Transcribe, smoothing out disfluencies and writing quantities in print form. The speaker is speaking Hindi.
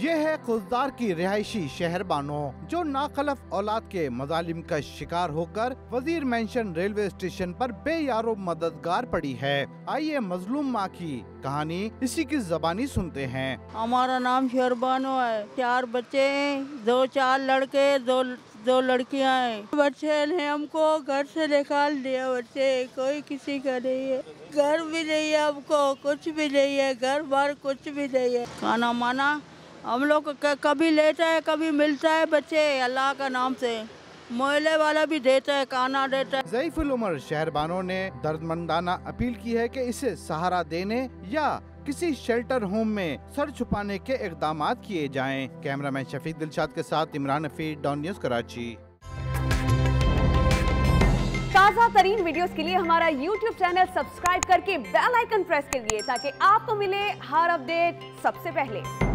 ये है खुजदार की रिहायशी शहर बानो जो नाखलफ औलाद के मजालिम का शिकार होकर वजीर मेंशन रेलवे स्टेशन पर बेयारो मददगार पड़ी है। आइए मजलूम माँ की कहानी इसी की जबानी सुनते हैं। हमारा नाम शहरबानो है। 4 बच्चे हैं, 4 लड़के, दो लड़कियां हैं। बच्चे ने हमको घर से निकाल दिया। बच्चे कोई किसी का नहीं है, घर भी नहीं है, हमको कुछ भी नहीं है, घर बार कुछ भी नहीं है। खाना माना हम लोग कभी लेता है, कभी मिलता है। बच्चे अल्लाह का नाम से मोहल्ले वाला भी देता है, खाना देता है। ज़ईफुल उमर शहरबानो ने दर्दमंदाना अपील की है कि इसे सहारा देने या किसी शेल्टर होम में सर छुपाने के इक़दामात किए जाएं। कैमरामैन शफीक दिलशाद के साथ इमरान हफीज, डॉन न्यूज़ कराची। ताज़ा तरीन वीडियोस के लिए हमारा YouTube चैनल सब्सक्राइब करके बेल आइकन प्रेस करिए ताकि आपको मिले हर अपडेट सबसे पहले।